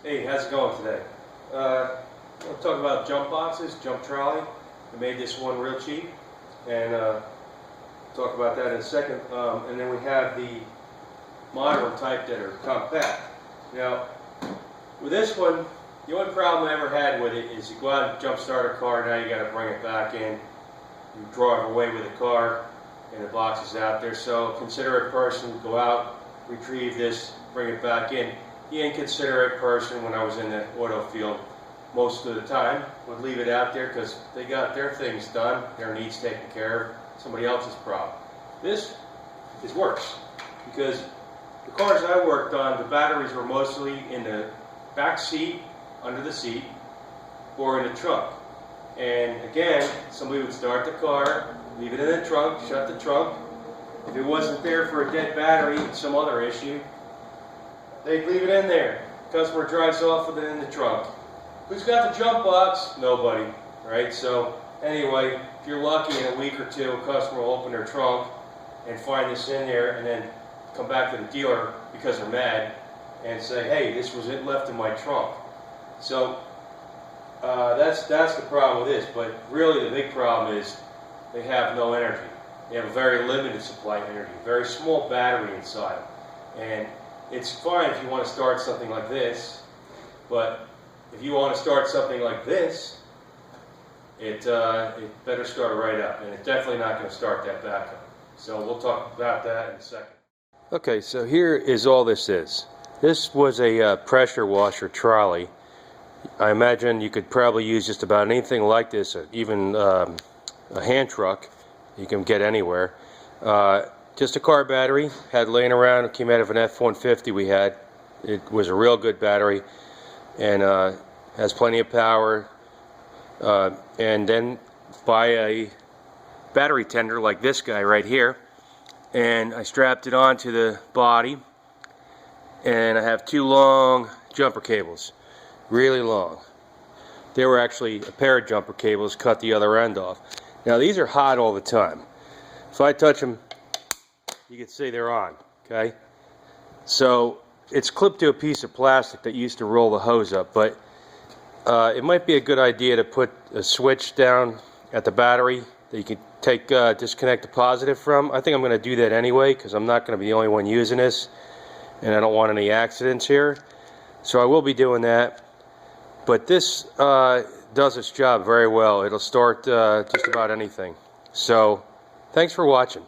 Hey, how's it going today? We'll talk about jump boxes, jump trolley. I made this one real cheap, and talk about that in a second. And then we have the modern type that are compact. Now, with this one, the only problem I ever had with it is you go out and jump start a car, now you got to bring it back in. You drive away with the car, and the box is out there. So, a considerate person would go out, retrieve this, bring it back in. The inconsiderate person, when I was in the auto field, most of the time would leave it out there because they got their things done, their needs taken care of, somebody else's problem. This is worse because the cars I worked on, the batteries were mostly in the back seat, under the seat, or in the trunk. And again, somebody would start the car, leave it in the trunk, shut the trunk. If it wasn't there for a dead battery, some other issue, they'd leave it in there. Customer drives off with it in the trunk. Who's got the jump box? Nobody, right? So anyway, if you're lucky, in a week or two, a customer will open their trunk and find this in there and then come back to the dealer because they're mad and say, hey, this was it left in my trunk. So that's the problem with this, but really the big problem is they have no energy. They have a very limited supply of energy, very small battery inside them. And it's fine if you want to start something like this, but if you want to start something like this, it better start right up, and it's definitely not going to start that back up. So we'll talk about that in a second. Okay, so here is all this is. This was a pressure washer trolley. I imagine you could probably use just about anything like this, even a hand truck you can get anywhere. Just a car battery, had laying around, it came out of an F-150 we had. It was a real good battery and has plenty of power. And then buy a battery tender like this guy right here, and I strapped it onto the body, and I have two long jumper cables, really long. They were actually a pair of jumper cables, cut the other end off. Now these are hot all the time. If I touch them, you can see they're on, okay? So it's clipped to a piece of plastic that used to roll the hose up, but it might be a good idea to put a switch down at the battery that you can take disconnect the positive from. I think I'm going to do that anyway because I'm not going to be the only one using this, and I don't want any accidents here. So I will be doing that. But this does its job very well. It'll start just about anything. So thanks for watching.